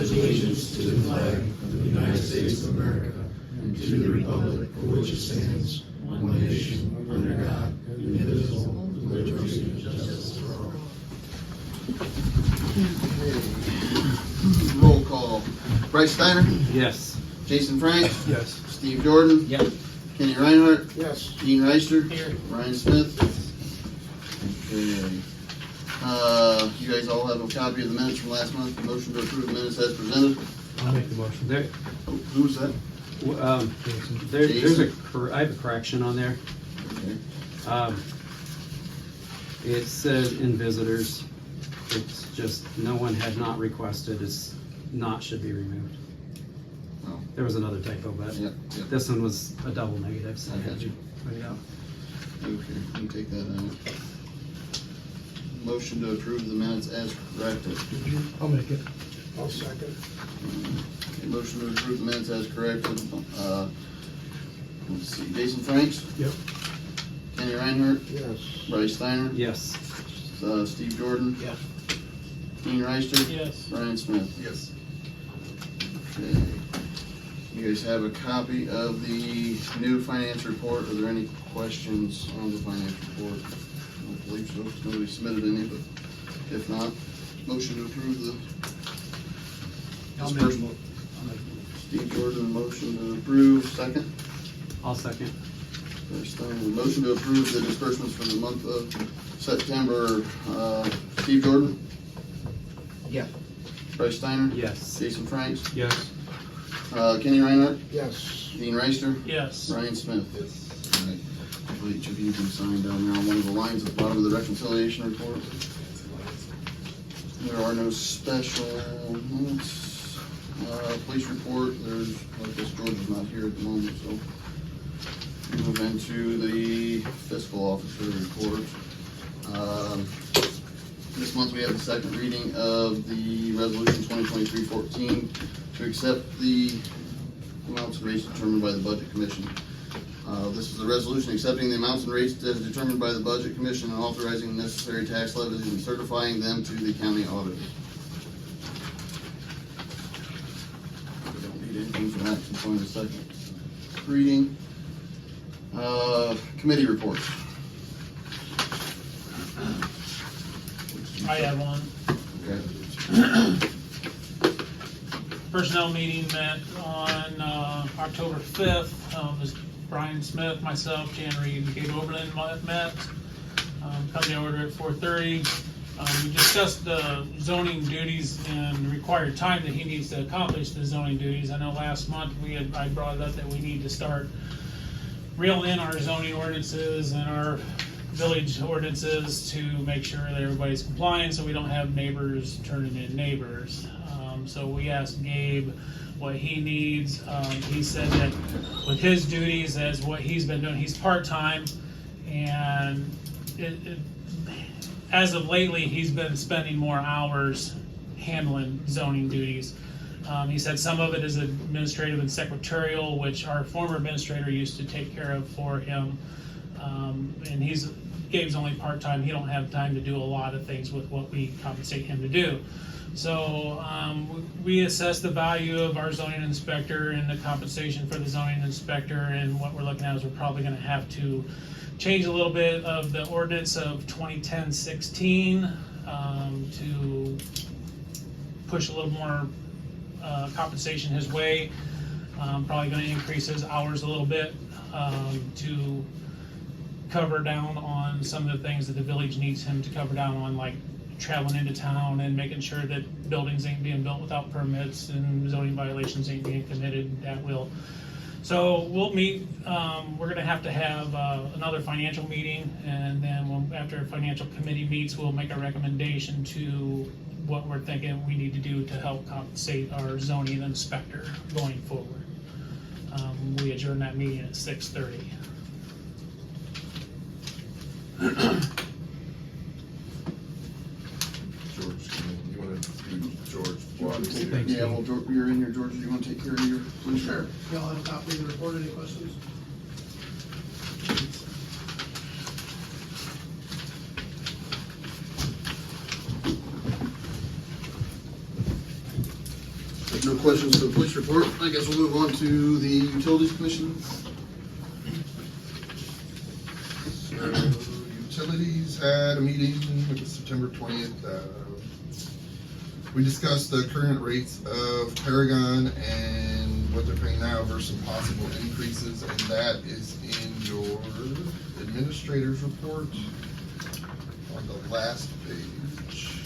pledge allegiance to the flag of the United States of America and to the republic for which it stands, one nation, under God, indivisible, with liberty and justice for all. Roll call. Bryce Steiner? Yes. Jason Frank? Yes. Steve Jordan? Yep. Kenny Reinhardt? Yes. Dean Reister? Here. Ryan Smith? Okay. You guys all have a copy of the minutes from last month. Motion to approve the minutes as presented. I'll make the motion. There, Oh, who's that? there's I have a correction on there. Okay. It said in visitors, it's just no one had not requested, it's not should be removed. Oh. There was another typo, but Yep. this one was a double negative, so I I had got to you. put it out. Okay, you can take that out. Motion to approve the minutes as corrected. I'll make it. I'll second. Okay, motion to approve the minutes as corrected. Let's see, Jason Franks? Yep. Kenny Reinhardt? Yes. Bryce Steiner? Yes. Steve Jordan? Yes. Dean Reister? Yes. Ryan Smith? Yes. Okay. You guys have a copy of the new finance report. Are there any questions on the finance report? I don't believe so. Nobody submitted any, but if not, motion to approve the disbursement. Steve Jordan, motion to approve. Second. I'll second. Motion to approve the disbursements for the month of September. Steve Jordan? Yeah. Bryce Steiner? Yes. Jason Franks? Yes. Kenny Reinhardt? Yes. Dean Reister? Yes. Ryan Smith? Yes. All right. Hopefully each of you can sign down there on one of the lines at the bottom of the reconciliation report. There are no special notes. Police report, there's, I guess George is not here at the moment, so we move into the fiscal officer report. This month we have the second reading of the resolution 2023-14 to accept the amounts and rates determined by the Budget Commission. This is a resolution accepting the amounts and rates as determined by the Budget Commission and authorizing the necessary tax levies and certifying them to the county auditor. We don't need anything for that since only the second reading. Committee reports. I have one. Okay. Personnel meeting met on October 5th. Was Brian Smith, myself, Jan Reed, and Kate Oberlin met. Come to order at 4:30. We discussed the zoning duties and required time that he needs to accomplish the zoning duties. I know last month I brought it up that we need to start reeling in our zoning ordinances and our village ordinances to make sure that everybody's compliant so we don't have neighbors turning in neighbors. So we asked Gabe what he needs. He said that with his duties as what he's been doing, he's part-time, and as of lately he's been spending more hours handling zoning duties. He said some of it is administrative and secretarial, which our former administrator used to take care of for him. And Gabe's only part-time. He don't have time to do a lot of things with what we compensate him to do. So we assess the value of our zoning inspector and the compensation for the zoning inspector, and what we're looking at is we're probably going to have to change a little bit of the ordinance of 2010-16 to push a little more compensation his way. Probably going to increase his hours a little bit to cover down on some of the things that the village needs him to cover down on, like traveling into town and making sure that buildings ain't being built without permits and zoning violations ain't being committed at will. So we'll meet, we're gonna have to have another financial meeting, and then after a financial committee meets, we'll make a recommendation to what we're thinking we need to do to help compensate our zoning inspector going forward. We adjourn that meeting at 6:30. George, you want to do George? Thanks, Yeah, well, you're in here, George. Do you want to take care of your police? Sure. Y'all have a copy of the report. Any questions? No questions for the police report. I guess we'll move on to the utilities commission. So, utilities had a meeting, it was September 20th. We discussed the current rates of Paragon and what they're paying now versus possible increases, and that is in your administrator's report on the last page.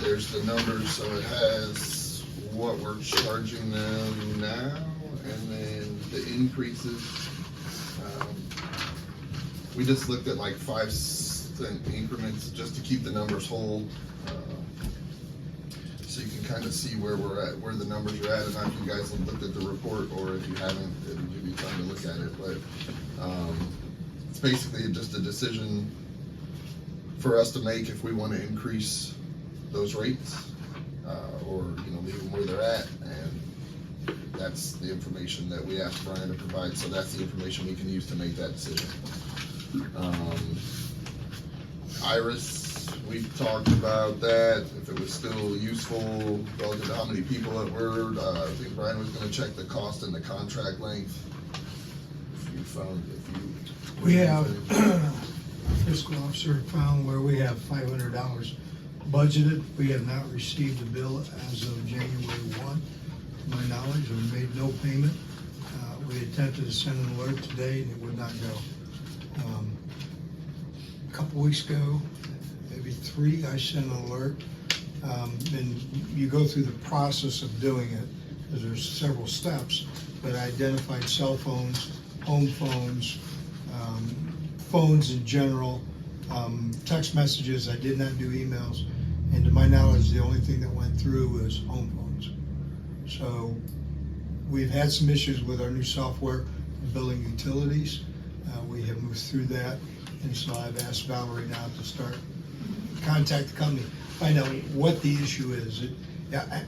There's the numbers, so it has what we're charging them now, and then the increases. We just looked at like 5-cent increments just to keep the numbers whole. So you can kind of see where we're at, where the numbers are at. I don't know if you guys have looked at the report, or if you haven't, it would give you time to look at it. But it's basically just a decision for us to make if we want to increase those rates, or leave them where they're at. And that's the information that we asked Brian to provide. So that's the information we can use to make that decision. Iris, we talked about that, if it was still useful relative to how many people it were. I think Brian was gonna check the cost and the contract length. We have, fiscal officer found where we have $500 budgeted. We have not received a bill as of January 1, to my knowledge, or made no payment. We attempted to send an alert today and it would not go. A couple weeks ago, maybe 3, I sent an alert. And you go through the process of doing it, because there's several steps, but I identified cell phones, home phones, phones in general, text messages. I did not do emails, and to my knowledge, the only thing that went through was home phones. So we've had some issues with our new software, billing utilities. We have moved through that, and so I've asked Valerie now to start contact the company, find out what the issue is.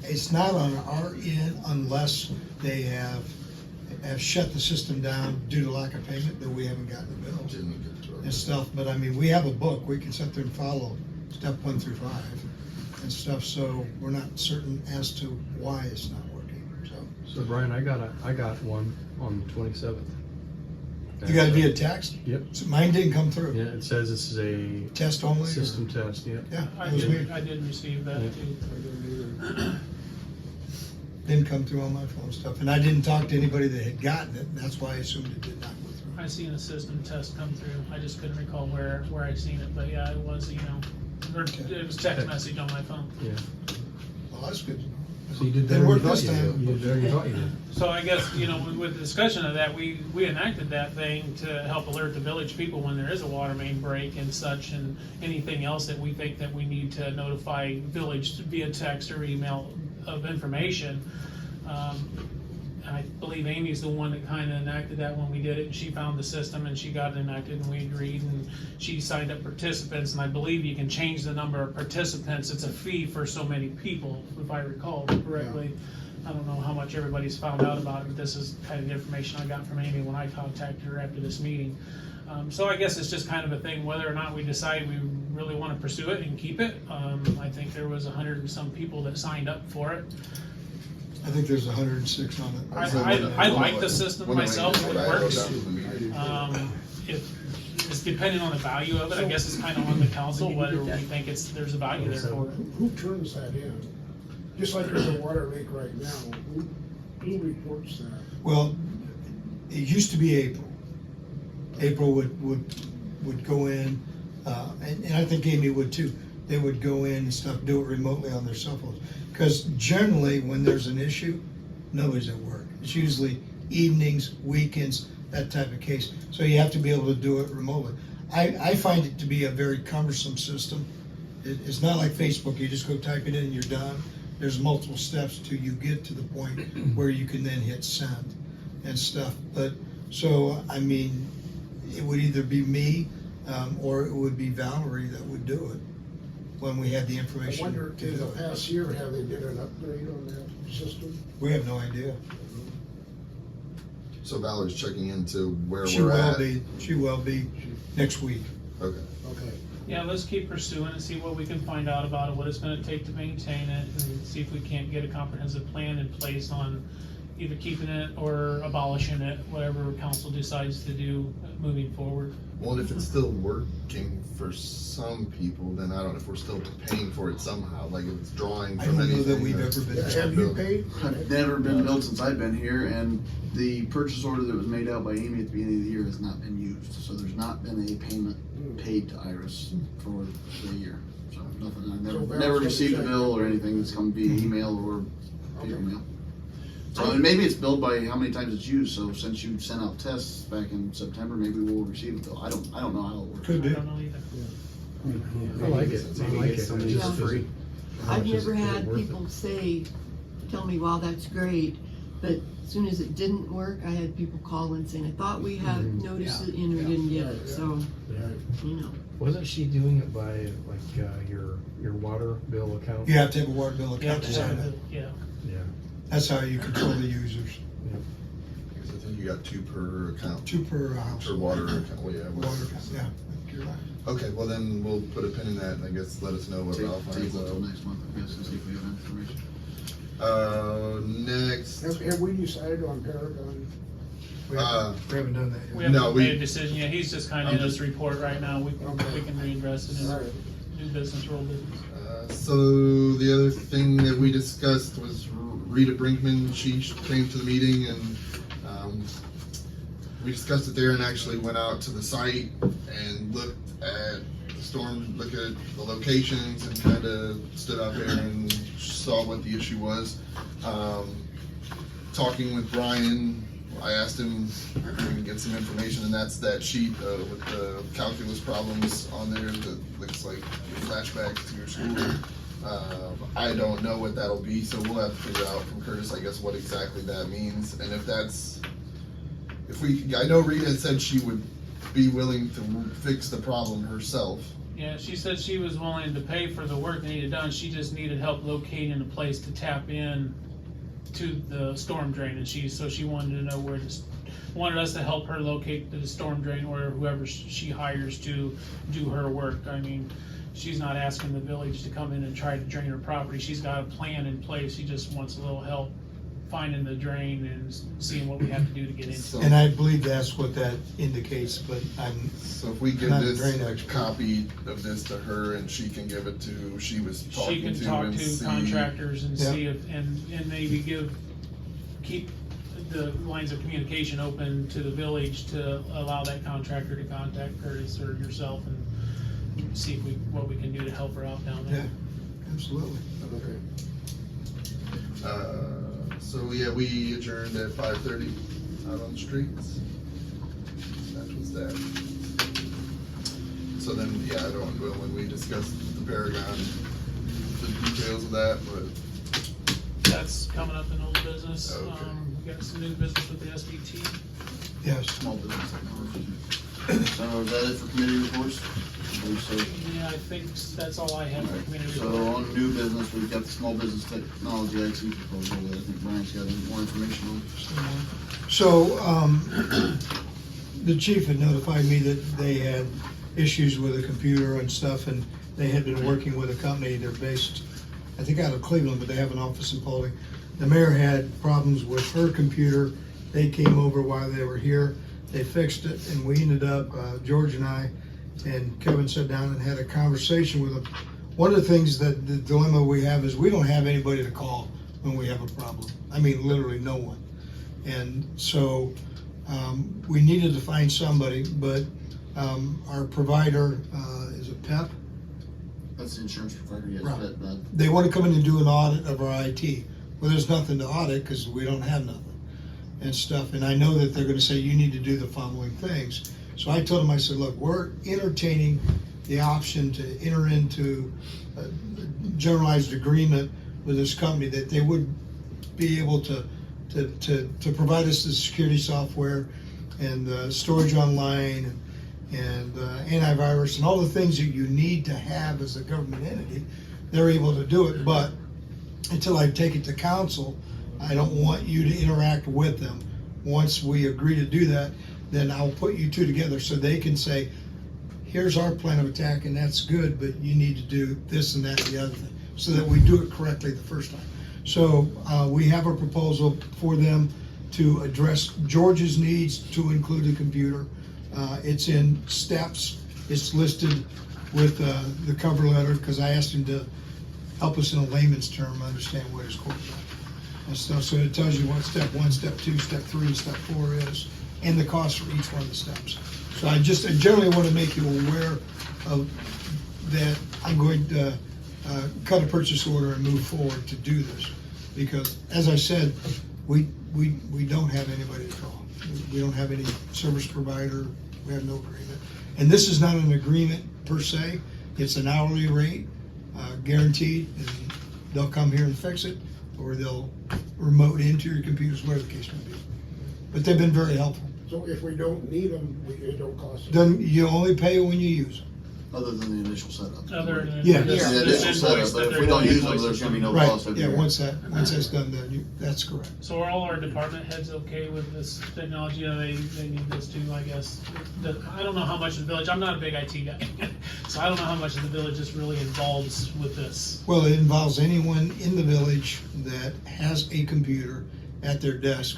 It's not on our end unless they have shut the system down due to lack of payment, that we haven't gotten the bills and stuff. But I mean, we have a book, we can sit there and follow step 1 through 5 and stuff, so we're not certain as to why it's not working, so. So Brian, I got one on the 27th. You got it via text? Yep. So mine didn't come through. Yeah, it says this is a Test only? or- system test, yeah. Yeah, I it was weird. did receive that Yeah. too. Didn't come through on my phone stuff, and I didn't talk to anybody that had gotten it, and that's why I assumed it did not go through. I seen a system test come through. I just couldn't recall where I seen it, but yeah, it was, or it was text message on my phone. Yeah. Well, that's good to know. So you did Didn't better work than you this thought you time. did. You did better than you thought you did. So I guess, with the discussion of that, we enacted that thing to help alert the village people when there is a water main break and such, and anything else that we think that we need to notify village via text or email of information. I believe Amy's the one that kind of enacted that when we did it, and she found the system and she got it enacted and we agreed, and she signed up participants, and I believe you can change the number of participants. It's a fee for so many people, if I recall correctly. I don't know how much everybody's found out about it, but this is kind of the information I got from Amy when I contacted her after this meeting. So I guess it's just kind of a thing, whether or not we decide we really want to pursue it and keep it. I think there was 100 and some people that signed up for it. I think there's 106 on it. I like the system myself, it works. It's depending on the value of it, I guess it's kind of on the council, whether we think there's a value there for it. Who turns that in? Just like there's a water leak right now, who reports that? Well, it used to be April. April would go in, and I think Amy would too. They would go in and stuff, do it remotely on their cell phones. Because generally, when there's an issue, nobody's at work. It's usually evenings, weekends, that type of case. So you have to be able to do it remotely. I find it to be a very cumbersome system. It's not like Facebook, you just go type it in and you're done. There's multiple steps till you get to the point where you can then hit send and stuff. But, so, I mean, it would either be me, or it would be Valerie that would do it when we had the I information wonder, to in the do it. past year, have they did an upgrade on that system? We have no idea. So Valerie's checking into where She we're will at. be next week. Okay. Okay. Yeah, let's keep pursuing and see what we can find out about it, what it's gonna take to maintain it, and see if we can't get a comprehensive plan in place on either keeping it or abolishing it, whatever council decides to do moving forward. Well, and if it's still working for some people, then I don't know if we're still paying for it somehow, like if it's drawing I from don't know anything. that we've or- ever been. Have you paid? I've never been billed since I've been here, and the purchase order that was made out by Amy at the beginning of the year has not been used, so there's not been a payment paid to Iris for the year. So nothing, I've So never Val's received a gonna bill or anything that's come via email or paper Okay. mail. So and maybe it's billed by how many times it's used, so since you sent out tests back in September, maybe we'll receive a bill. I don't know how it works. Could I be. don't know either. I like it. I Maybe like get it. somebody Just for free. how I've much is never it had worth it? people tell me, wow, that's great, but as soon as it didn't work, I had people call and saying, I thought we had noticed it and we didn't get it, so, you know. Wasn't she doing it by like your water bill account? You have to have a water bill Yeah, account to sign it. yeah. Yeah. That's how you control the users. Because I think you got 2 per account, 2 per house. per water account, well, yeah. Water account, yeah, I think you're right. Okay, well then we'll put a pin in that and I guess let us know what Ralph finds Table until out. next month, I guess, and see if we have information. Next, Have we decided on Paragon? We Uh, haven't done that We yet. No, haven't we- made a decision yet, he's just kinda I'm in his just- report right now, we Okay. can readdress it in Alright. new business, roll business. so the other thing that we discussed was Rita Brinkman. She came to the meeting and we discussed it there and actually went out to the site and looked at the storm, looked at the locations and kind of stood out there and saw what the issue was. Talking with Brian, I asked him if we can get some information, and that's that sheet with the calculus problems on there that looks like flashbacks to your school. I don't know what that'll be, so we'll have to figure out from Curtis, I guess, what exactly that means, and if that's, I know Rita had said she would be willing to fix the problem herself. Yeah, she said she was willing to pay for the work that needed done, she just needed help locating a place to tap in to the storm drain, and she wanted to know wanted us to help her locate the storm drain or whoever she hires to do her work. I mean, she's not asking the village to come in and try to drain her property, she's got a plan in place, she just wants a little help finding the drain and seeing what we have to do to get into So- it. And I believe that's what that indicates, but I'm, So if we give Not a this drain expert. copy of this to her and she can give it to who she was She talking can to talk and to see. contractors and Yeah. see if, and maybe keep the lines of communication open to the village to allow that contractor to contact Curtis or yourself and see what we can do to help her out down yeah, there. absolutely. So yeah, we adjourned at 5:30 out on the streets. That was that. So then, yeah, I don't know when we discussed the Paragon, the details of that, but That's coming up in old business. Okay. We got some new business with the SBT. Yes. Small business technology. So is that it for committee reports? I believe so. Yeah, I think that's all I have for community So report. on new business, we've got the small business technology IT proposal that I think Brian's got more information on. So, the chief had notified me that they had issues with a computer and stuff, and they had been working with a company, they're based, I think out of Cleveland, but they have an office in Paulding. The mayor had problems with her computer, they came over while they were here, they fixed it, and we ended up, George and I, and Kevin sat down and had a conversation with them. One of the things that, the dilemma we have is we don't have anybody to call when we have a problem. I mean, literally no one. And so, we needed to find somebody, but, our provider, is it PEP? That's the insurance provider, yes, Right. that, They want to come in and do an audit of our IT. Well, there's nothing to audit because we don't have nothing and stuff. And I know that they're gonna say, you need to do the following things. So I told them, I said, look, we're entertaining the option to enter into a generalized agreement with this company that they would be able to provide us the security software and storage online and antivirus and all the things that you need to have as a government entity. They're able to do it, but until I take it to council, I don't want you to interact with them. Once we agree to do that, then I'll put you two together so they can say, here's our plan of attack, and that's good, but you need to do this and that and the other thing, so that we do it correctly the first time. So, we have a proposal for them to address George's needs to include a computer. It's in steps, it's listed with, the cover letter, because I asked him to help us in a layman's term, understand what his quote is. And stuff, so it tells you what step 1, step 2, step 3, and step 4 is, and the cost for each one of the steps. So I generally want to make you aware of that I'm going to cut a purchase order and move forward to do this. Because, as I said, we don't have anybody to call. We don't have any service provider, we have no agreement. And this is not an agreement per se, it's an hourly rate, guaranteed, and they'll come here and fix it, or they'll remote into your computers, whatever the case may be. But they've been very helpful. So if we don't need them, it don't cost us. Then you only pay when you use them. Other than the initial setup. Other than Yeah. this- The this initial setup, invoice but that if they're we don't gonna use them, invoice there's gonna be no Right, cost every yeah, year. once that's done, then that's correct. So are all our department heads okay with this technology? They need this too, I guess. I don't know how much of the village, I'm not a big IT guy, so I don't know how much of the village is really involved with this. Well, it involves anyone in the village that has a computer at their desk,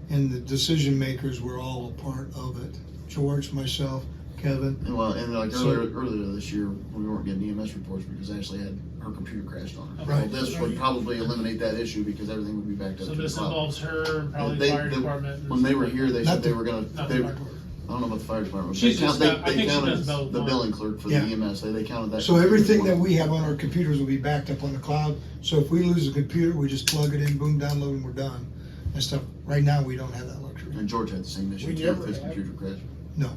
and the decision makers were all a part of it. George, myself, Kevin. Well, and like So- earlier this year, we weren't getting EMS reports because Ashley had her computer crashed on her. Right. Well, this would probably eliminate that issue because everything would be backed up So to the this cloud. involves her, and probably They- the fire they- department. and When they were stuff here, like they Not said they the- were gonna, Not they, the I fire department. don't know about the fire department. but She's they just count- got- I they think she counted does both the on. billing clerk for the Yeah. EMS, they counted that. So everything that we have on our computers will be backed up on the cloud. So if we lose a computer, we just plug it in, boom, download, and we're done. And stuff. Right now, we don't have that luxury. And George had the same issue We too never with his had. computer crash. No.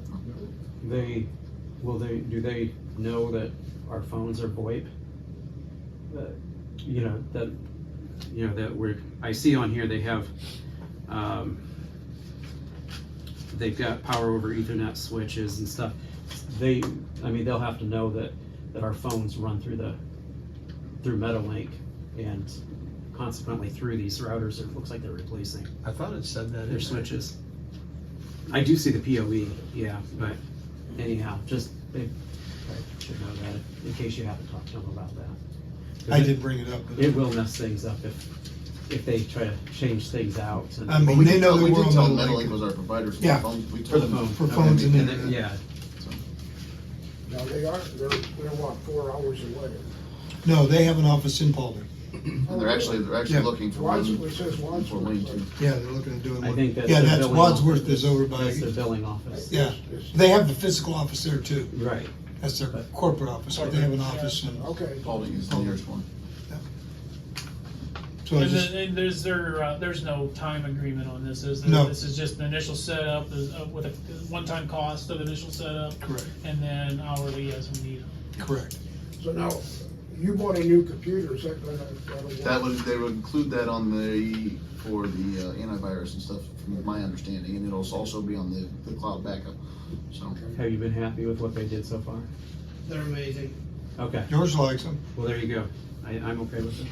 Do they know that our phones are VoIP? I see on here they have, they've got power over Ethernet switches and stuff. They'll have to know that our phones run through Meadowlink, and consequently through these routers, it looks like they're replacing I thought it said that. their switches. I do see the PoE, yeah, but anyhow, just, they should know that, in case you haven't talked to them about that. 'Cause I did bring it up. But It will mess things up if they try to change things out. and- I mean, Well, we they did know tell, that we we're did on tell Meadowlink. Meadowlink was our provider for Yeah. the phones. We For told the them. phone. For phones and then- internet. Yeah, Now, they're what, 4 hours away? No, they have an office in Paulding. And they're actually Yeah. looking for one It says for Wadsworth. Wayne too. Yeah, they're looking at doing I one. think that's. Yeah, the that's billing Wadsworth office. is over by, That's the billing office. yeah. They have the physical office there too. Right. That's their corporate office, but they have an office in. Okay. Paulding is the nearest one. So I And just, then, and there's no time agreement on this, is there? No. This is just an initial setup, with a one-time cost of initial setup, correct, and then hourly as we need. correct. So now, you bought a new computer, is that that'll work? They would include that on for the antivirus and stuff, from my understanding, and it'll also be on the cloud backup, so. Have you been happy with what they did so far? They're amazing. Okay, George likes them. well, there you go. I'm okay with it.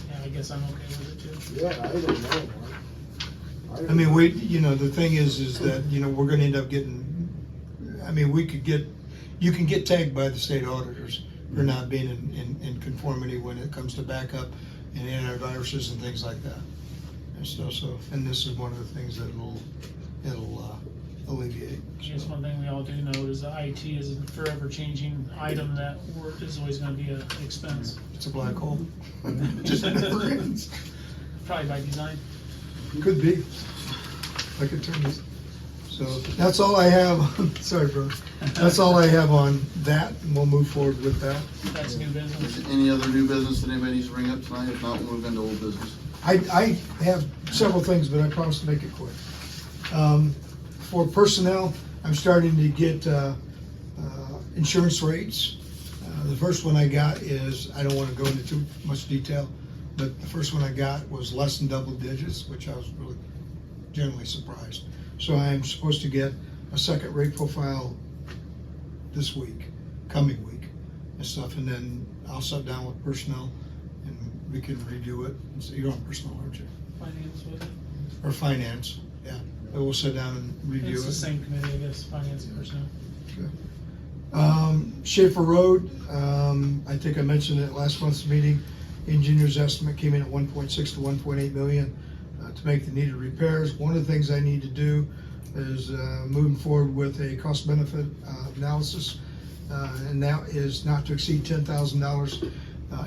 Yeah, I guess I'm okay with it too. Yeah, I don't know, Mark. I mean, the thing is that, we're gonna end up getting, you can get tagged by the state auditors for not being in conformity when it comes to backup and antiviruses and things like that. And and this is one of the things that it'll alleviate. I guess one thing we all do know is that IT is a forever changing item that is always gonna be an expense, It's a black hole. Just never ends. probably by design. Could be. Like attorneys. So that's all I have. Sorry, bro. That's all I have on that, and we'll move forward with that. That's new business. Is there any other new business that anybody needs to bring up tonight? If not, we'll move into old business. I have several things, but I promise to make it quick. For personnel, I'm starting to get insurance rates. The first one I got is, I don't want to go into too much detail, but the first one I got was less than double digits, which I was really generally surprised. So I am supposed to get a second rate profile this week, coming week, and stuff, and then I'll sit down with personnel and we can redo it. So you're on personnel, aren't you? Finance with it. Or finance, yeah. But we'll sit down and review It's the it. same committee, I guess, finance and personnel. Schaefer Road, I think I mentioned it at last month's meeting. Engineer's estimate came in at 1.6 to 1.8 million to make the needed repairs. One of the things I need to do is moving forward with a cost benefit analysis, and that is not to exceed $10,000.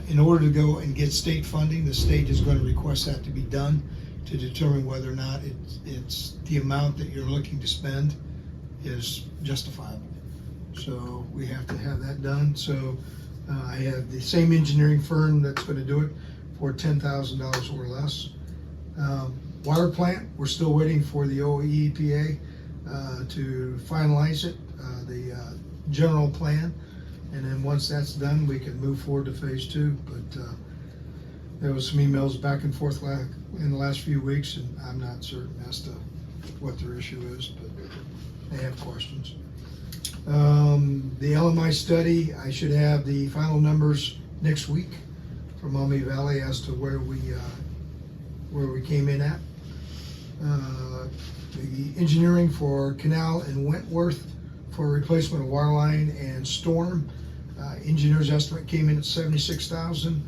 In order to go and get state funding, the state is going to request that to be done to determine whether or not it's the amount that you're looking to spend is justifiable. So we have to have that done. So I have the same engineering firm that's going to do it for $10,000 or less. Water plant, we're still waiting for the OEPA to finalize it, the general plan. And then once that's done, we can move forward to phase 2. But there was some emails back and forth in the last few weeks, and I'm not certain as to what their issue is, but they have questions. The LMI study, I should have the final numbers next week from Maumee Valley as to where we came in at. The engineering for Canal and Wentworth for replacement of water line and storm. Engineer's estimate came in at $76,000.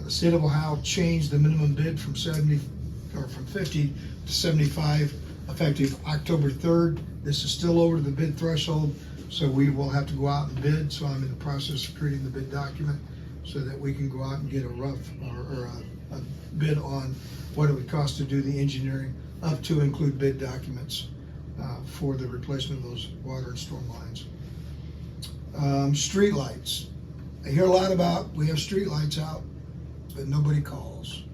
The state of Ohio changed the minimum bid from 50 to 75 effective October 3rd. This is still over the bid threshold, so we will have to go out and bid. So I'm in the process of creating the bid document so that we can go out and get a rough or a bid on what it would cost to do the engineering, up to include bid documents for the replacement of those water and storm lines. Street lights. I hear a lot about we have street lights out, but nobody calls.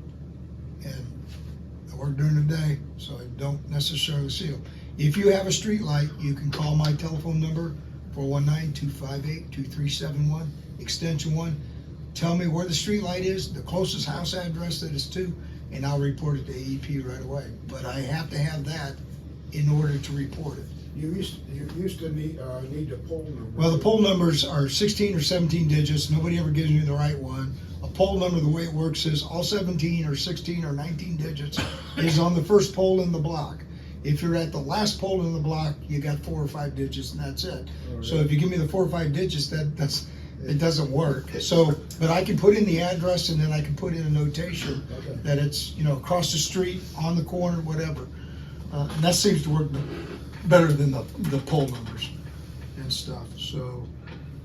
And I work during the day, so I don't necessarily see them. If you have a street light, you can call my telephone number, 419-258-2371, extension 1. Tell me where the street light is, the closest house address that it's to, and I'll report it to AEP right away. But I have to have that in order to report it. You used to need a poll number. Well, the poll numbers are 16 or 17 digits. Nobody ever gives me the right one. A poll number, the way it works is all 17 or 16 or 19 digits is on the first pole in the block. If you're at the last pole in the block, you got 4 or 5 digits and that's it. So if you give me the 4 or 5 digits, it doesn't work. So, but I can put in the address and then I can put in a notation that it's, across the street, on the corner, whatever. And that seems to work better than the poll numbers and stuff. So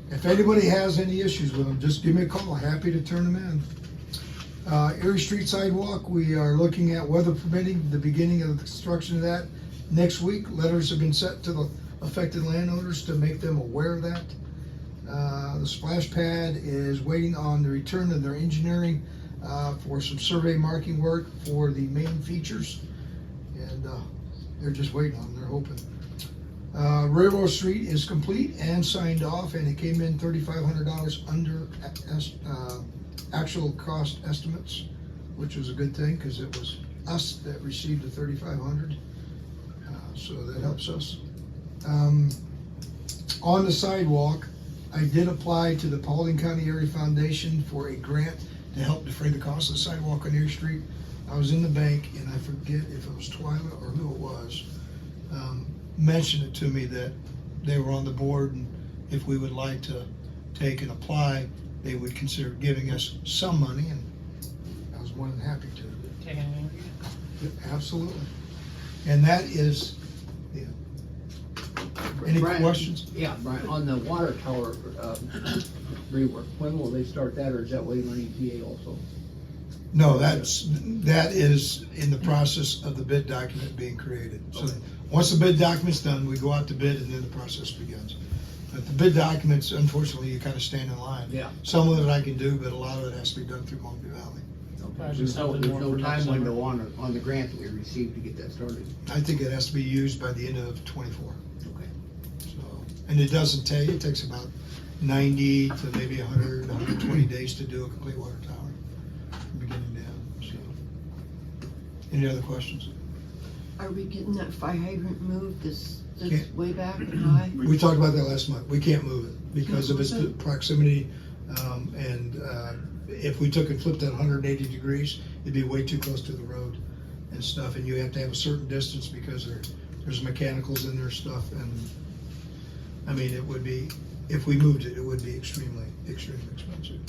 if anybody has any issues with them, just give me a call. Happy to turn them in. Erie Street sidewalk, we are looking at, weather permitting, the beginning of the construction of that next week. Letters have been sent to the affected landowners to make them aware of that. The splash pad is waiting on the return of their engineering for some survey marking work for the main features. And they're just waiting on them, they're hoping. Railroad Street is complete and signed off, and it came in $3,500 under actual cost estimates, which was a good thing because it was us that received the $3,500, so that helps us. On the sidewalk, I did apply to the Paulding County Area Foundation for a grant to help defray the cost of the sidewalk on Erie Street. I was in the bank, and I forget if it was Twyla or who it was, mentioned it to me that they were on the board, and if we would like to take and apply, they would consider giving us some money, and I was more than happy to. Take anything? Absolutely. And that is, yeah. Any Brian, questions? Yeah, Brian, on the water tower rework, when will they start that, or is that waiting on EPA also? No, that is in the process of the bid document being created. So once the bid document's done, we go out to bid and then the process begins. But the bid documents, unfortunately, you kind of stand in line. Yeah. Some of it I can do, but a lot of it has to be done through Maumee Valley. Okay. There's no time window on the grant that we received to get that started. I think it has to be used by the end of '24. Okay. So, and it doesn't take, it takes about 90 to maybe 100, 120 days to do a complete water tower, from beginning to end. So, any other questions? Are we getting that fire hydrant moved that's Can't. way back and high? We talked about that last month. We can't move it because of its Can't move proximity. And if we took and flipped it 180 degrees, it'd be way too close to the road and stuff. And you have to have a certain distance because there's mechanicals in there stuff. And I mean, if we moved it, it would be extremely expensive.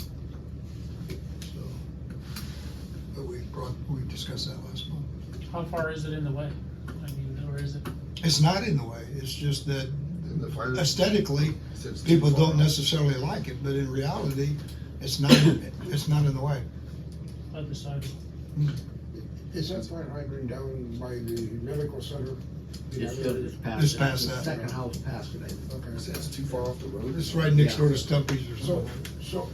So, but we discussed that last month. How far is it in the way? I mean, or is it? It's not in the way, it's just that And the fire. aesthetically, It's too people far don't off. necessarily like it, but in reality, it's not in the way. Other side. Is that fire hydrant down by the medical center? It's past. It's past The that. second house past it, I think. Okay. Is it too far off the road? It's right next door to Stumpy's or So, something. so,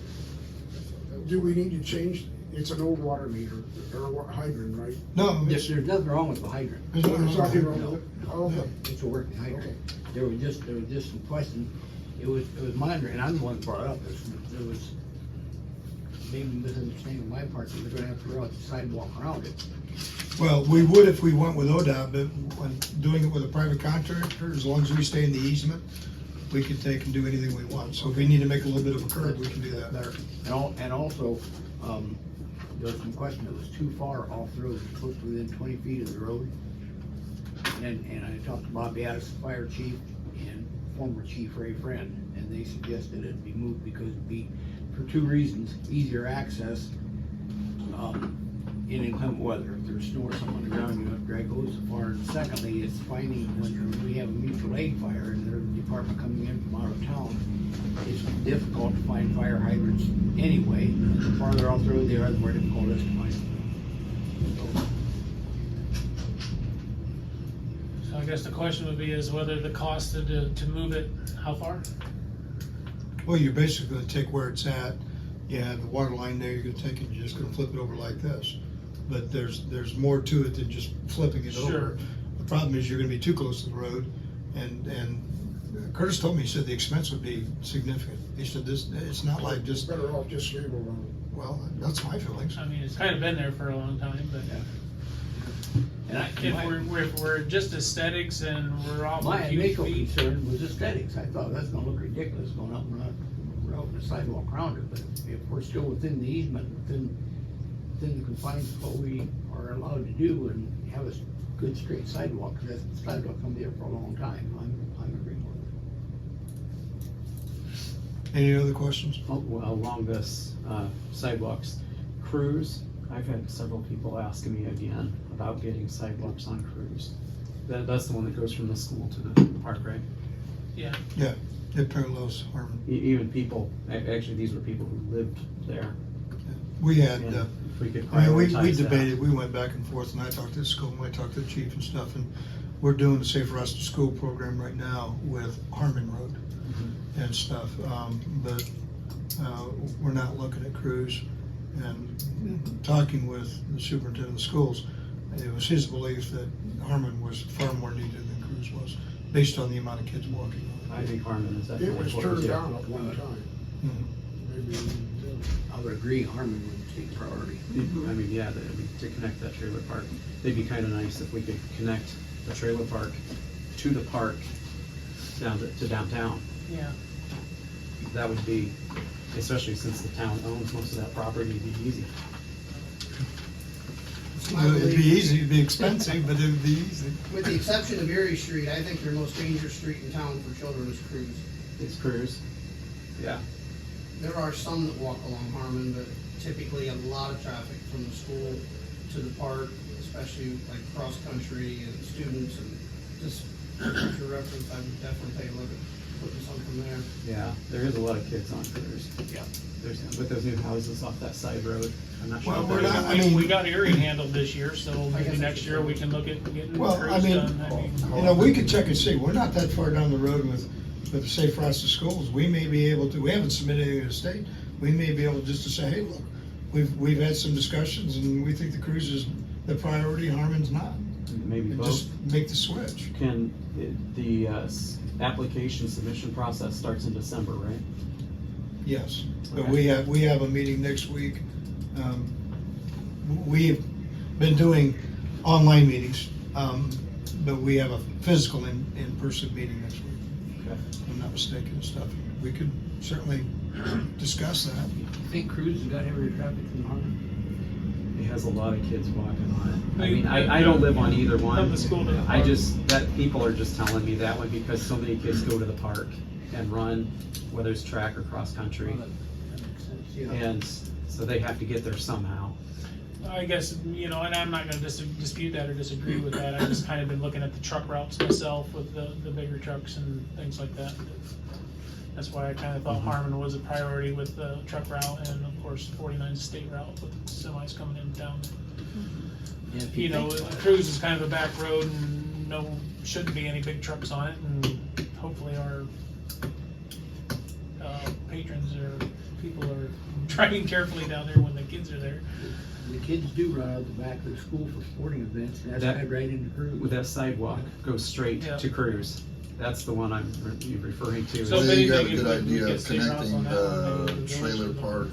do we need to change, it's an old water meter, or a hydrant, right? No, There's nothing wrong with the hydrant. there's nothing There's wrong nothing with it. wrong with it? Oh, okay. It's a working hydrant. Okay. There was just some question. It was my under, and I'm the one that brought it up, there was maybe misunderstanding on my part, that we're gonna have to run the sidewalk around it. Well, we would if we went with ODOT, but when doing it with a private contractor, as long as we stay in the easement, we can take and do anything we want. So if we need to make a little bit of a curve, we can do that. Better. And also, there was some question, it was too far off the road, it was supposed to be within 20 feet of the road. And I talked to Bobby Addis, the fire chief, and former chief Ray Friend, and they suggested it'd be moved because it'd be, for two reasons, easier access, in inclement weather. If there's snow or something on the ground, you don't have to drag hose so far. And secondly, it's finding, when we have a mutual aid fire and there's a department coming in from out of town, it's difficult to find fire hydrants anyway. The farther off the road they are, the more difficult it is to find them. So I guess the question would be is whether the cost to move it, how far? Well, you're basically gonna take where it's at, you have the water line there, you're gonna take it, you're just gonna flip it over like this. But there's more to it than just flipping it Sure. over. The problem is you're gonna be too close to the road, and Curtis told me, he said the expense would be significant. He said this, it's not like just, Better off just leave it alone. well, that's my feelings. I mean, it's kind of been there for a long time, but And if we're just aesthetics and we're off my a few initial feet. concern was aesthetics. I thought that's gonna look ridiculous going up and around the sidewalk around it, but if we're still within the easement, within the confines of what we are allowed to do and have a good straight sidewalk, because that sidewalk's gonna be there for a long time, I'm agreeing with it. Any other questions? Along this sidewalks, Cruise, I've had several people asking me again about getting sidewalks on Cruise. That's the one that goes from the school to the park, right? Yeah, Yeah, it parallels Harmon. Even people, actually, these were people who lived there. We had, And if we could I mean, we prioritize that. debated, we went back and forth, and I talked to the school, and I talked to the chief and stuff, and we're doing the Safe Routes to School program right now with Harmon Road and stuff, but we're not looking at Cruise. And talking with the superintendent of the schools, it was his belief that Harmon was far more needed than Cruise was, based on the amount of kids walking on I think Harmon is It definitely. was important, turned too. down at one time. it. Mhm. Maybe, I would agree, Harmon would take priority. I mean, yeah, to connect that trailer park, it'd be kind of nice if we could connect the trailer park to the park down to downtown. yeah. That would be, especially since the town owns most of that property, it'd be easy. It'd be easy, it'd be expensive, but it'd be easy. With the exception of Erie Street, I think your most dangerous street in town for children is Cruise. It's Cruise. Yeah. There are some that walk along Harmon, but typically a lot of traffic from the school to the park, especially like cross-country and students, and just for future reference, I would definitely take a look at putting something there. Yeah, there is a lot of kids on Cruise. Yeah. There's, with those new houses off that side road, I'm not sure. Well, if we're there's- not- I mean- We got Erie handled this year, so maybe guess next year we can look at getting Well, Cruise I mean, done. you know, we could check and see, we're not that far down the road with the Safe Routes to Schools. We may be able to, we haven't submitted anything to the state, we may be able just to say, hey, look, we've had some discussions, and we think the Cruise is the priority, Harmon's not. Maybe And both. just make the switch. Can, the application submission process starts in December, right? Yes, but Okay. we have a meeting next week. We've been doing online meetings, but we have a physical in-person meeting next week, Okay. if I'm not mistaken and stuff. We could certainly discuss that. You think Cruise has got heavier traffic than Harmon? It has a lot of kids walking on it. I mean, I don't live on either one. From the school to the I park. just, that people are just telling me that one because so many kids go to the park. and run, whether it's track or cross-country. That makes sense, yeah. And so they have to get there somehow. I guess, and I'm not gonna dispute that or disagree with that. I just kind of been looking at the truck routes myself with the bigger trucks and things like that. That's why I kind of thought Harmon was a priority with the truck route, and of course 49 is a state route with semis coming in town. And if you think The cruise is kind of a back road and shouldn't be any big trucks on it, and hopefully our patrons or people are driving carefully down there when the kids are there. the kids do run out the back of the school for sporting events, and that's That- fed right into cruise. With that sidewalk goes straight Yeah. to Cruise. That's the one I'm referring to. So if Then you have a anything, good if we idea get of state routes connecting on that one, the maybe the trailer village park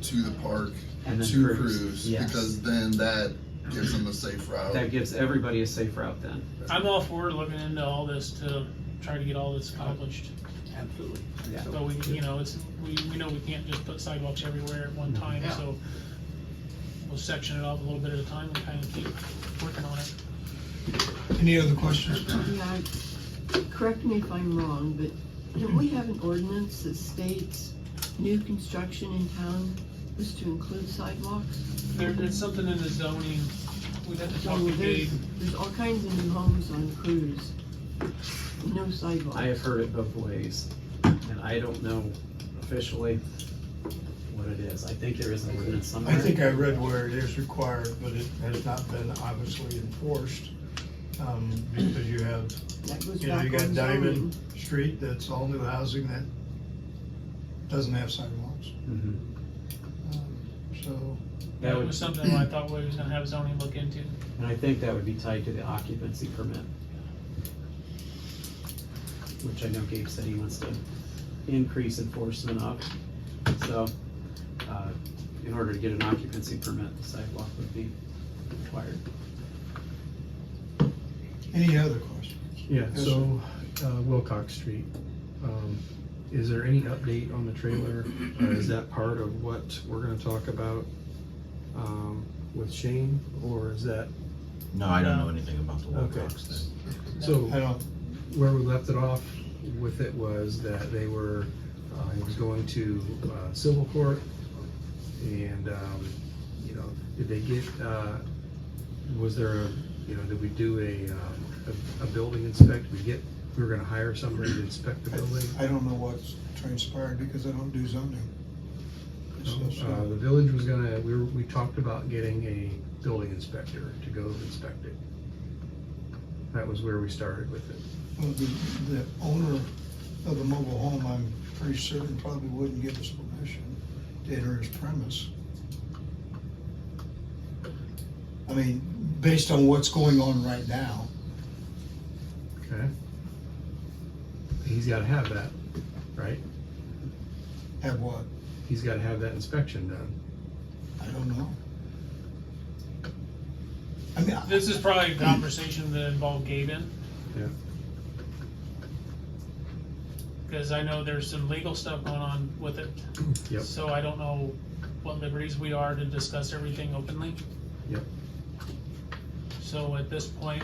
to the park And then to Cruise, Cruise, yes. because then that gives them a safe That route. gives everybody a safe route then. I'm all for looking into all this to try to get all this accomplished. Absolutely. Yeah. So we know we can't just put sidewalks everywhere at one time, Yeah. so we'll section it off a little bit at a time and kind of keep working on it. Any other questions? Yeah, correct me if I'm wrong, but don't we have an ordinance that states new construction in town is to include sidewalks? There's something in the zoning, we'd have to talk So to Gabe. there's all kinds of new homes on Cruise, no sidewalks. I have heard it both ways, and I don't know officially what it is. I think there is an ordinance somewhere. I think I read where it is required, but it has not been obviously enforced. Because you have, That goes you back got on Diamond zoning. Street, that's all new housing that doesn't have sidewalks. Mhm. So, That That would, was something I thought we was gonna have zoning look into. and I think that would be tied to the occupancy permit. Which I know Gabe said he wants to increase enforcement of. So, in order to get an occupancy permit, the sidewalk would be required. any other questions? Yeah, Yes, so, Wilcox Street, is there any update on the trailer? Is that part of what we're gonna talk about, with Shane, or is that, No, I don't know anything about the Okay. Wilcox thing. so, I don't, where we left it off with it was that they were, it was going to, civil court, and, did they get, was there a, did we do a building inspect? We were gonna hire somebody to inspect the building? I don't know what's transpired because I don't do zoning. The village was gonna, we talked about getting a building inspector to go inspect it. That was where we started with it. Well, the owner of the mobile home, I'm pretty certain probably wouldn't give us permission to enter his premise. I mean, based on what's going on right now. Okay? He's gotta have that, right? Have what? He's gotta have that inspection done. I don't know. I mean, This is probably a conversation that involved Gabe in. Yeah. Cause I know there's some legal stuff going on with it. Yep. So I don't know what liberties we are to discuss everything openly. Yep. So at this point,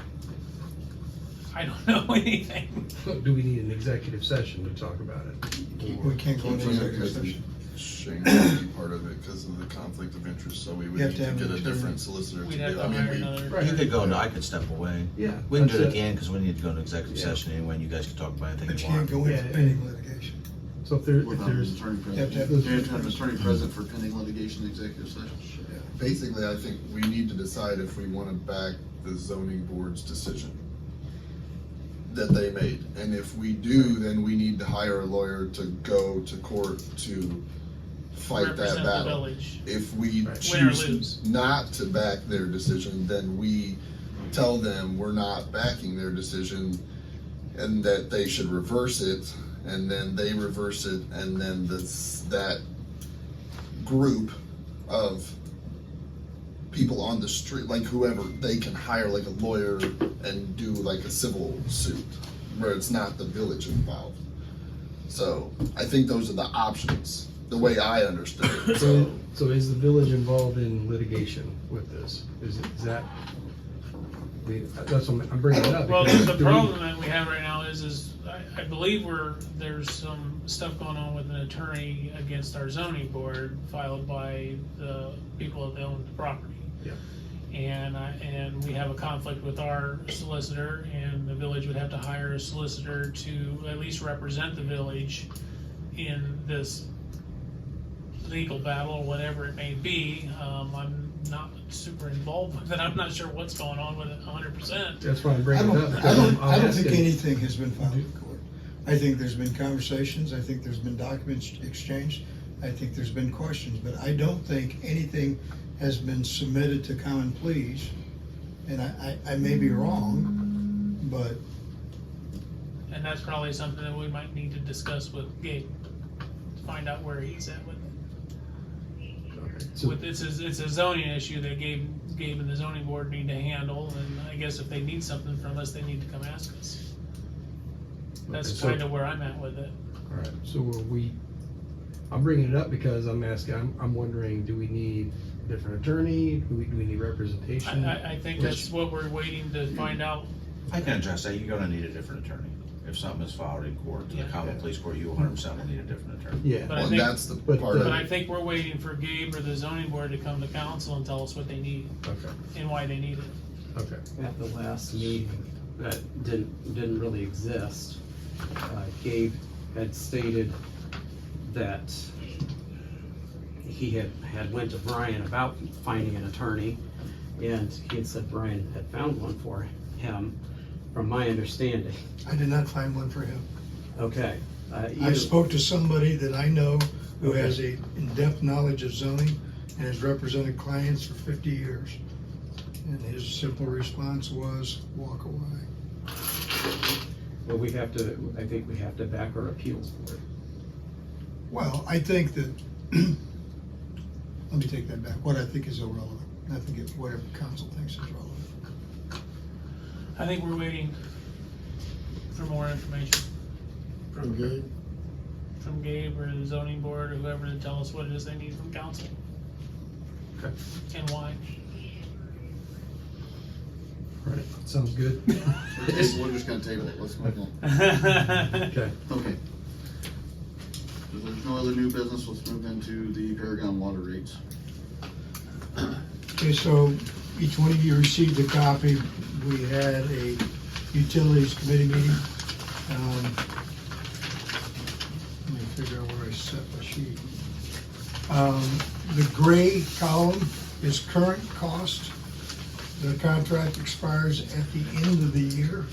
I don't know anything. Do we need an executive session to talk about it? we can't go into Yeah, executive because session. Shane would be part of it because of the conflict of interest, so we would You have need to to have get an a attorney. different solicitor to We'd do. have to I mean, hire we- another. You could go, I could step away. Yeah. We can do that's it again, because we need to go into executive Yeah. session anyway, and you guys can talk about anything But you you can't want. go into Yeah. pending litigation. So if there's, Without an attorney You have to have- present. You have to have an attorney present for pending litigation executive session. Basically, I think we need to decide if we want to back the zoning board's decision that they made. And if we do, then we need to hire a lawyer to go to court to fight that Represent the battle. village. If we Right. Win or choose lose. not to back their decision, then we tell them we're not backing their decision and that they should reverse it, and then they reverse it, and then that group of people on the street, like whoever, they can hire like a lawyer and do like a civil suit where it's not the village involved. So I think those are the options, the way I understood it. So so is the village involved in litigation with this? Is that, that's what I'm bringing it up. Well, because the do we- problem that we have right now is I believe there's some stuff going on with an attorney against our zoning board filed by the people that own the property. Yeah. And we have a conflict with our solicitor, and the village would have to hire a solicitor to at least represent the village in this legal battle or whatever it may be. I'm not super involved with it. I'm not sure what's going on with it 100%. That's why I'm I bringing it up. don't, because I'm think asking- anything has been filed in court. I think there's been conversations, I think there's been documents exchanged, I think there's been questions, but I don't think anything has been submitted to common pleas. And I may be wrong, but And that's probably something that we might need to discuss with Gabe, to find out where he's at with it. Okay, so- It's a zoning issue that Gabe and the zoning board need to handle, and I guess if they need something from us, they need to come ask us. That's Okay, so- kind of where I'm at with it. All right, so I'm bringing it up because I'm asking, I'm wondering, do we need a different attorney? Do we need representation? I think that's what we're waiting to find out. I can address that, you're gonna need a different attorney. If something is filed in court, to the Yeah. common police court, you 100% will need a different attorney. Yeah. But I Well, think- that's the but, part of But I it. think we're waiting for Gabe or the zoning board to come to council and tell us what they need Okay, and why they need it. okay. At the last meeting, that didn't really exist, Gabe had stated that he had went to Brian about finding an attorney, and he had said Brian had found one for him, from my understanding. I did not find one for him. Okay. I spoke to somebody that I know who has a in-depth knowledge of zoning and has represented clients for 50 years. And his simple response was, walk away. But I think we have to back our appeals for it. Well, I think that, let me take that back, what I think is irrelevant. I think it's whatever council thinks is relevant. I think we're waiting for more information From Gabe. from Gabe or the zoning board or whoever to tell us what it is they need from council. Okay. And why. All right, sounds good. We're just gonna table it, let's move on. Okay. Okay. If there's no other new business, let's move into the Paragon water rates. Okay, so each one of you received a copy. We had a utilities committee meeting. Let me figure out where I set my sheet. The gray column is current cost. The contract expires at the end of the year.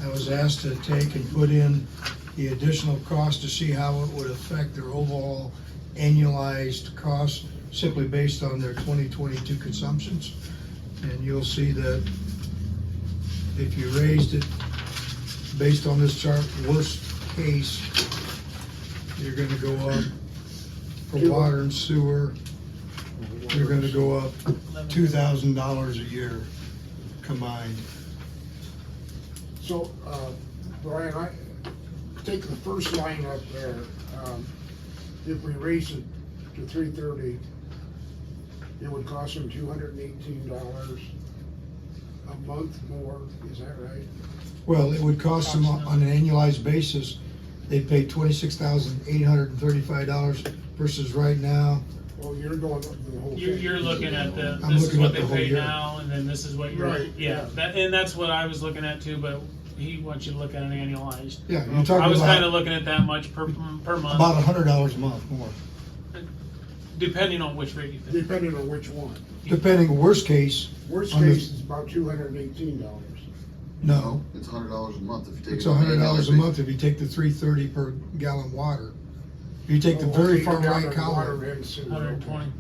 I was asked to take and put in the additional cost to see how it would affect their overall annualized cost, simply based on their 2022 consumptions. And you'll see that if you raised it based on this chart, worst case, you're gonna go up for water and sewer, you're gonna go up $2,000 a year combined. So, Brian, I take the first line up there. If we raise it to $330, it would cost them $218 a month more, is that right? Well, it would cost them on an annualized basis, they pay $26,835 versus right now, Well, you're going up the whole thing. You're looking at I'm this is looking what at they the whole pay year. now, and then this is what you're, Right, yeah, yeah. and that's what I was looking at too, but he wants you to look at an annualized. yeah, you're I talking was kinda about looking at that much per month, about $100 a month more. depending on which rate you pick. Depending on which one. Depending, worst case, Worst On the- case is about $218. no, It's $100 a month if you take. it's it on an $100 a annual month if you take the 330 per gallon water. If you take the Oh, very okay, far down right to column, water and sewer, 120.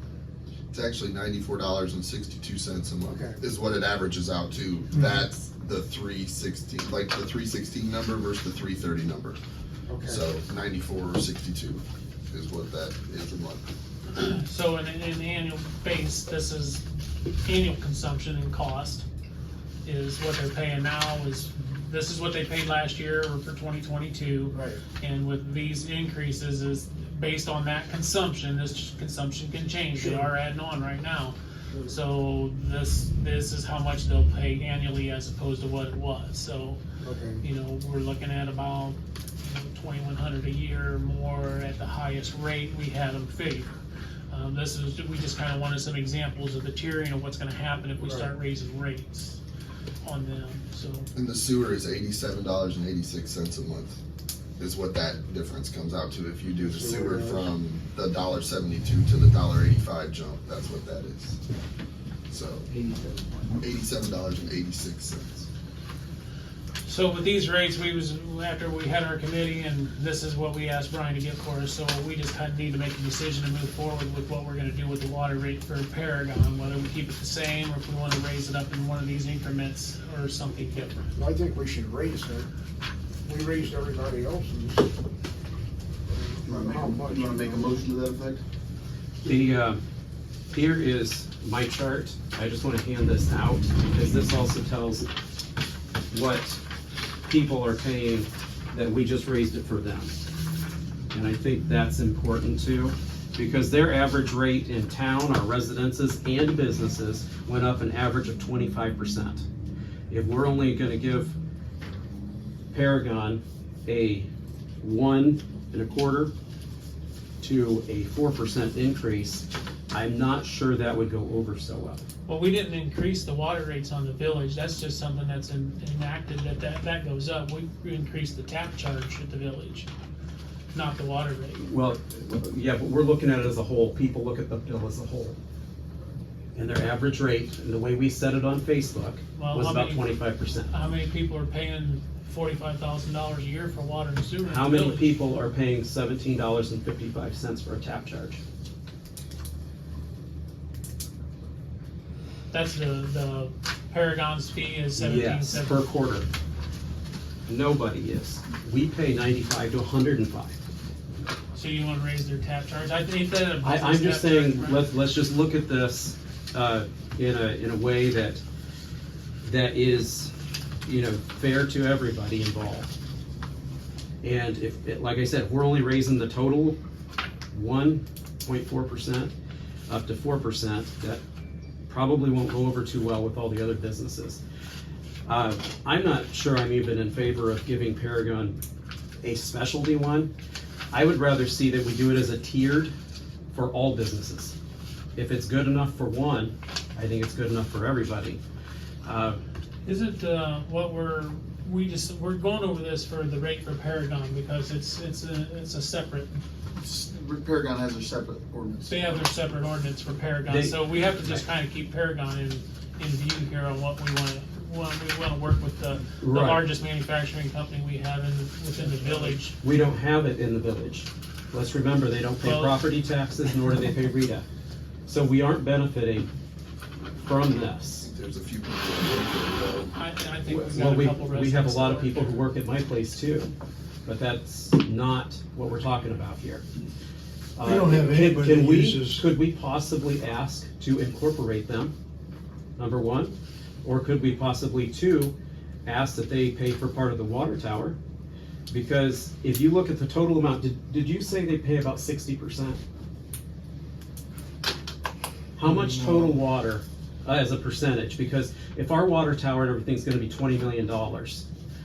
It's actually $94.62 a month, Okay. is what it averages out to. That's the 316, like the 316 number versus the 330 number. Okay. So 94.62 is what that is a month. So in an annual base, this is annual consumption and cost is what they're paying now this is what they paid last year or for 2022. Right. And with these increases is based on that consumption, this consumption can change. They Sure. are adding on right now. So this is how much they'll pay annually as opposed to what it was. So, Okay. you know, we're looking at about 2,100 a year more at the highest rate we had them figure. We just kind of wanted some examples of the tiering of what's going to happen if we start raising rates on them. So And the sewer is $87.86 a month, is what that difference comes out to. If you do the sewer from the $1.72 to the $1.85 jump, that's what that is. So, $87.86. So with these rates, after we had our committee, and this is what we asked Brian to get for us, so we just kind of need to make a decision to move forward with what we're gonna do with the water rate for Paragon, whether we keep it the same, or if we wanna raise it up in one of these increments, or something different. I think we should raise it. We raised everybody else's. You wanna make a motion to that effect? Here is my chart. I just want to hand this out because this also tells what people are paying that we just raised it for them. And I think that's important too, because their average rate in town, our residences and businesses, went up an average of 25%. If we're only gonna give Paragon a 1.25% to a 4% increase, I'm not sure that would go over so well. Well, we didn't increase the water rates on the village, that's just something that's enacted, that goes up. We increased the tap charge at the village, not the water rate. Well, yeah, but we're looking at it as a whole. People look at the bill as a whole. And their average rate, and the way we set it on Facebook, Well, was how about many- 25%. How many people are paying $45,000 a year for water and sewer in the How many village? people are paying $17.55 for a tap charge? That's the Paragon's fee is Yes, $17.70. per quarter. Nobody is. We pay 95 to 105. So you wanna raise their tap charge? I think that. I'm just saying, let's just look at this in a way that is, fair to everybody involved. And if, like I said, if we're only raising the total 1.4% up to 4%, that probably won't go over too well with all the other businesses. I'm not sure I'm even in favor of giving Paragon a specialty one. I would rather see that we do it as a tiered for all businesses. If it's good enough for one, I think it's good enough for everybody. Is it, we're going over this for the rate for Paragon because it's a separate, Paragon has their separate ordinance. they have their separate ordinance for Paragon. They- So we have to just kind of keep Paragon in view here on what we wanna work with the Right. largest manufacturing company we have within the village. We don't have it in the village. Let's remember, they don't pay Well- property taxes, nor do they pay RETA. So we aren't benefiting from this. There's a few people that work I think we've Well, got a couple we have a residents lot that of people work who there. work at my place too, but that's not what we're talking about here. We don't have anybody Can that we, uses- could we possibly ask to incorporate them, number one? Or could we possibly, two, ask that they pay for part of the water tower? Because if you look at the total amount, did you say they pay about 60%? How much total water as a percentage? Because if our water tower and everything's gonna be $20 million,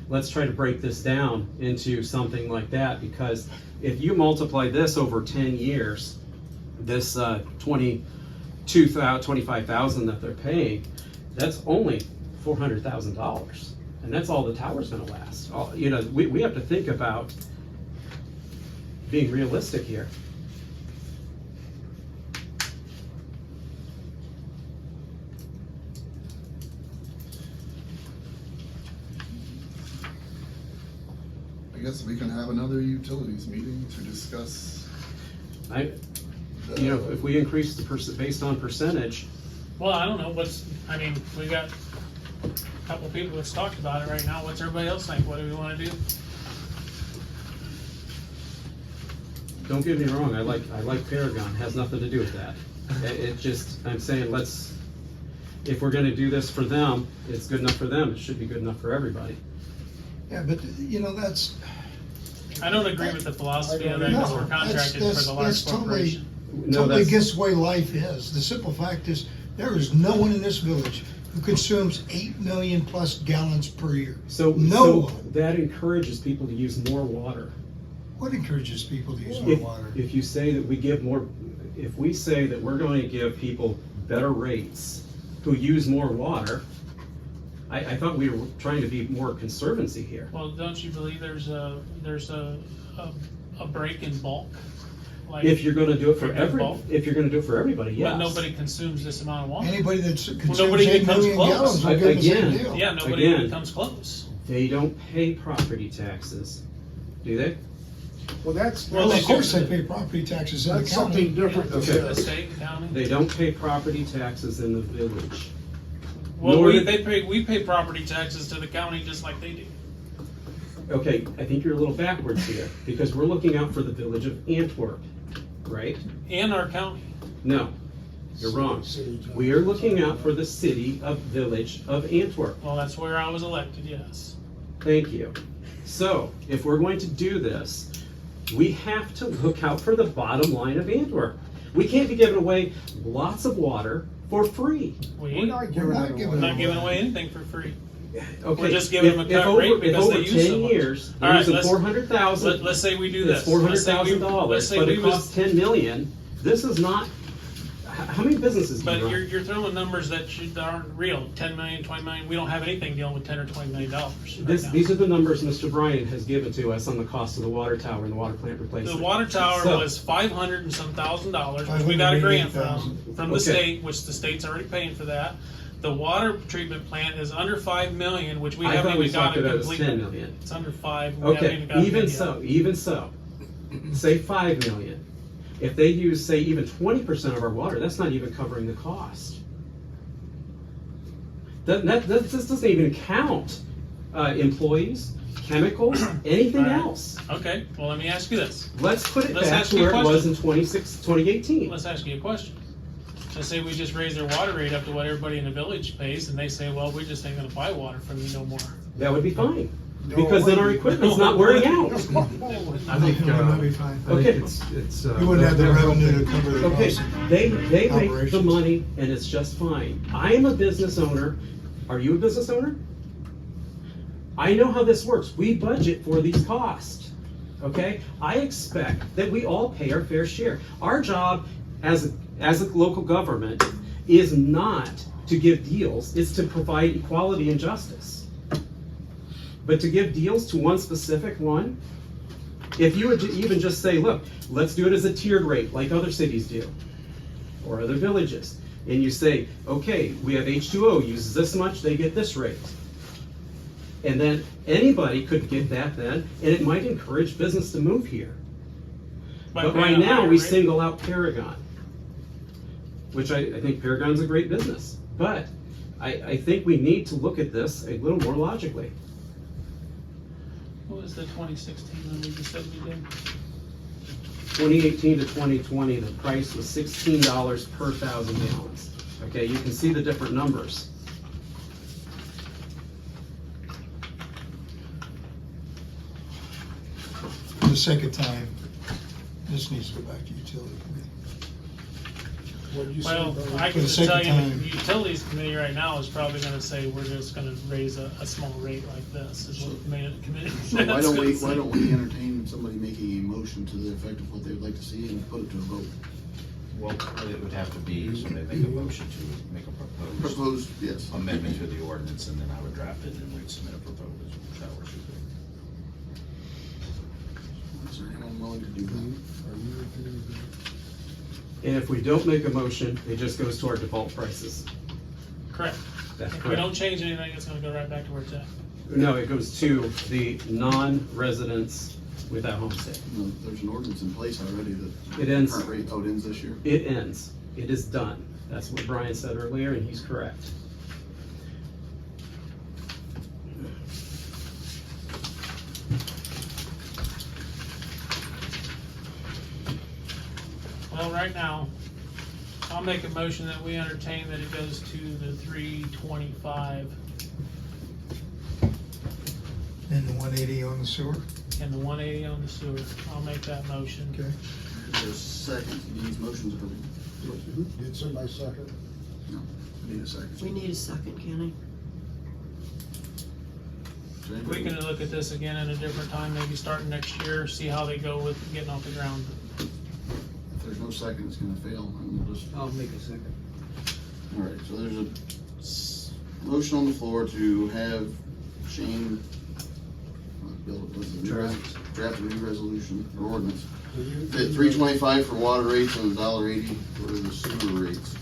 let's try to break this down into something like that, because if you multiply this over 10 years, this 25,000 that they're paying, that's only $400,000. And that's all the tower's gonna last. We have to think about being realistic here. I guess we can have another utilities meeting to discuss. If we increase the based on percentage, Well, I don't know, we got a couple of people that's talked about it right now. What's everybody else think? What do we wanna do? don't get me wrong, I like Paragon, has nothing to do with that. I'm saying if we're gonna do this for them, it's good enough for them, it should be good enough for everybody. Yeah, but, that's. I don't agree with the philosophy of that, because we're contracted for the large That's totally, No, totally that's, against the way life is. The simple fact is, There is no one in this village who consumes 8 million plus gallons per year. So, No so one. that encourages people to use more water. What encourages people to use more water? If you say that we give more, if we say that we're going to give people better rates who use more water, I thought we were trying to be more conservancy here. Well, don't you believe there's a break in bulk? Like, If you're gonna do it for bulk? if you're gonna do it for everybody, yes. But nobody consumes this amount of water. Anybody that consumes nobody 8 comes million close. gallons will get the same Again. deal. Yeah, nobody Again. even comes close. They don't pay property taxes, do they? Well, that's, Well, Well, they of course do. they pay property taxes in the that's something county. different than Okay. The this. state, county. They don't pay property taxes in the village. Well, Nor we do- pay property taxes to the county just like they do. Okay, I think you're a little backwards here, because we're looking out for the village of Antwerp, right? And our county. No, you're wrong. We are looking out for the city of village of Antwerp. Well, that's where I was elected, yes. Thank you. So, if we're going to do this, we have to look out for the bottom line of Antwerp. We can't be giving away lots of water for free. We We're ain't, not We're giving not it giving away. we're not giving away anything for free. Okay, We're just giving them a cut rate because they use so If over 10 much. years, All they're right, using let's- 400,000, Let's say we do this. it's $400,000, Let's say but we it was, costs 10 million. This is not, how many businesses do you but run? you're throwing numbers that aren't real. 10 million, 20 million. We don't have anything dealing with 10 or 20 million dollars. These are the numbers Mr. Bryan has given to us on the cost of the water tower and the water plant The replacement. water tower So- was $500 and some $1,000, which we got a grant from the Okay. state, which the state's already paying for that. The water treatment plant is under 5 million, which we I haven't thought we even got talked it about it was complete. 10 million. It's under 5. We haven't Okay, even got it even yet. so, say 5 million. If they use, say, even 20% of our water, that's not even covering the cost. This doesn't even count employees, chemicals, anything Right. else. Okay, well, let me ask you this. Let's put it Let's back ask to you a where it was question. in 2018. Let's ask you a question. Let's say we just raise their water rate up to what everybody in the village pays, and they say, well, we just ain't gonna buy water from you no more. That would be fine, No, because then our it equipment's not wearing out. I think, That'd be fine. I think Okay. it's. You wouldn't have the they're revenue to hoping- cover the Okay, cost. they make the Operations. money and it's just fine. I am a business owner. Are you a business owner? I know how this works. We budget for these costs. Okay? I expect that we all pay our fair share. Our job as a local government is not to give deals, it's to provide equality and justice. But to give deals to one specific one, if you would even just say, look, let's do it as a tiered rate like other cities do, or other villages, and you say, okay, we have H2O uses this much, they get this rate. And then anybody could get that then, and it might encourage business to move here. By But paying right a now, higher we rate. single out Paragon, which I think Paragon's a great business. But I think we need to look at this a little more logically. What was the 2016 number you said we did? 2018 to 2020, the price was $16 per 1,000 gallons. Okay, you can see the different numbers. For the sake of time, this needs to go back to utility committee. What did you say? Well, Barry? I For can the just sake tell of you, time. the utilities committee right now is probably gonna say, we're just gonna raise a small rate like this, is what the committee. So why that's don't gonna we, say. why don't we entertain somebody making a motion to the effect of what they would like to see and put it to a vote? Well, it would have to be, somebody make a motion to make a proposed Proposed, yes. amendment to the ordinance, and then I would draft it, and we'd submit a proposed shower. Is there anyone willing to do that? And if we don't make a motion, it just goes to our default prices. Correct. That's If we don't correct. change anything, it's gonna go right back to where it's at. No, it goes to the non-residents without homestay. No, there's an ordinance in place already that. It ends- Current rate, oh, it ends this year? It ends. It is done. That's what Brian said earlier, and he's correct. Well, right now, I'll make a motion that we entertain that it goes to the 325 And the 180 on the sewer. and the 180 on the sewer. I'll make that motion. Okay. Is there a second to these motions, Irving? Did somebody second? Need a second. We need a second, Kenny. Jay? We can look at this again at a different time, maybe starting next year, see how they go with getting off the ground. If there's no second, it's gonna fail, and we'll just, I'll make a second. all right, so there's a motion on the floor to have Shane draft a new resolution or ordinance. At $3.25 for water rates and $1.80 for the sewer rates.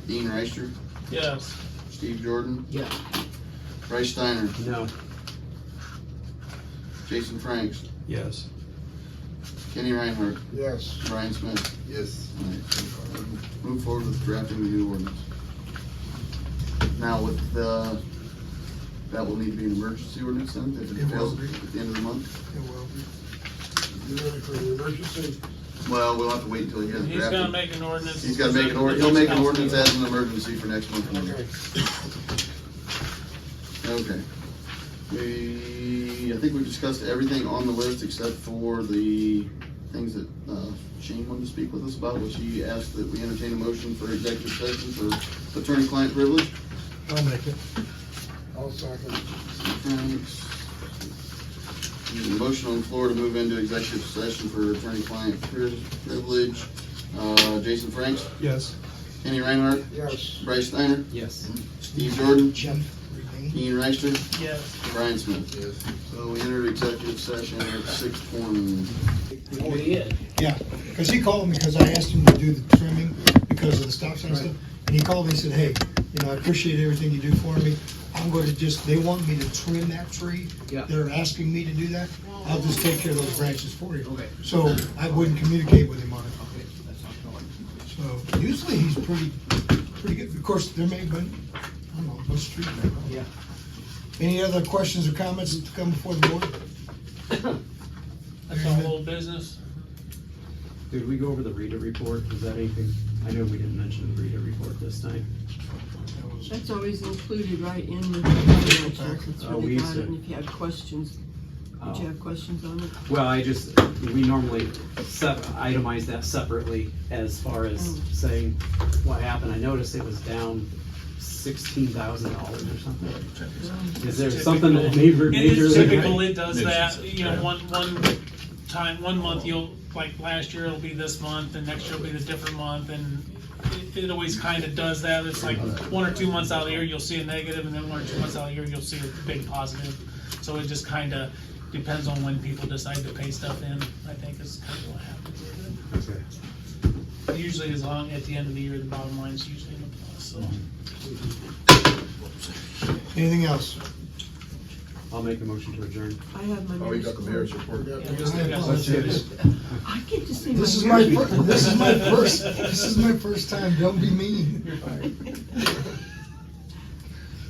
Dean Reister, Yes. Steve Jordan, Yeah. Bryce Steiner, No. Jason Franks, Yes. Kenny Reinhardt, Yes. Brian Smith. Yes. All right, move forward with drafting the new ordinance. Now with the, that will need to be an emergency ordinance then, if It it will fails be. at the end of the month? It will be. You ready for the emergency? Well, we'll have to wait until he has He's gonna drafted. make an ordinance. He's gotta make an ordinance, he'll make an ordinance as an emergency for next month. Okay. Okay. I think we discussed everything on the list except for the things that Shane wanted to speak with us about, which he asked that we entertain a motion for executive session for attorney-client privilege. I'll make it. I'll second. Thanks. There's a motion on the floor to move into executive session for attorney-client privilege. Jason Franks, Yes. Kenny Reinhardt, Yes. Bryce Steiner, Yes. Steve Jordan, Jeff, remain. Ian Reister, Yes. Brian Smith. Yes. So we entered executive session at 6:20. Oh, he is. Yeah, because he called me, because I asked him to do the trimming because of the stop sign stuff. And he called me and said, hey, I appreciate everything you do for me. I'm going to they want me to trim that tree. Yeah. They're asking me to do that. I'll just take care of those branches for you. Okay. So I wouldn't communicate with him on it. Okay, that's not going. So usually he's pretty good. Of course, there may have been, I don't know, what's the street name? Yeah. Any other questions or comments to come before the board? That's all old business. Did we go over the reader report? Was that anything? I know we didn't mention the reader report this time. That's always included right in the financials. It's Oh, really we got used it, to- and if you have questions, did you have questions on it? Well, we normally itemize that separately as far as Oh. saying what happened. I noticed it was down $16,000 or something. Is there something that It is major? typical, it does that, one month you'll, like last year it'll be this month, and next year will be the different month, and it always kind of does that. It's like 1 or 2 months out of the year, you'll see a negative, and then 1 or 2 months out of the year, you'll see a big positive. So it just kind of depends on when people decide to pay stuff in, I think is kind of what happens with Okay. it. Usually as long, at the end of the year, the bottom line is usually in the plus, so. Anything else? I'll make a motion to adjourn. I have my. Oh, you got the mayor's report. Yeah, I just- yeah, apologize. I get to say This is my. this is my first time, don't be mean. You're fine.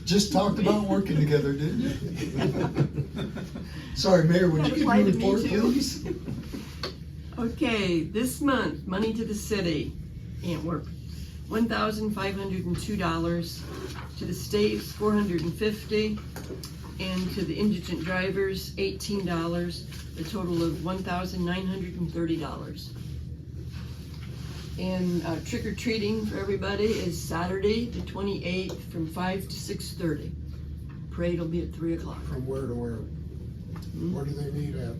Just talked about working together, didn't you? Sorry, Mayor, would you give me a That applied report, to me too. please? Okay, this month, money to the city, Antwerp, $1,502, to the state, $450, and to the indigent drivers, $18, a total of $1,930. And trick or treating for everybody is Saturday, the 28th, from 5 to 6:30. Parade will be at 3 o'clock. From where to where? Where do they meet at?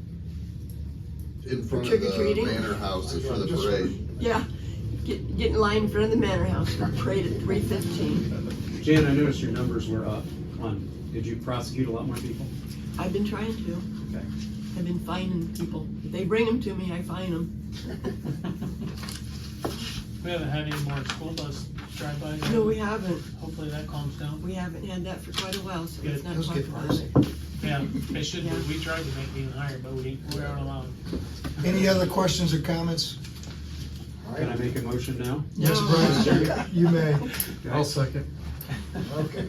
In front of Trick or the treating? manor house for the Just- parade. Yeah, get in line in front of the manor house for parade at 3:15. Jan, I noticed your numbers were up did you prosecute a lot more people? I've been trying to. Okay. I've been fining people. If they bring them to me, I fine them. We haven't had any more school bus drive-by. No, we haven't. Hopefully that calms down. We haven't had that for quite a while, so it's Good. not Those get popular. Yeah, they should, Yeah. we tried to make it even higher, but we aren't allowed. Any other questions or comments? Can I make a motion now? Yes, No. Brian, you may. I'll second. Okay.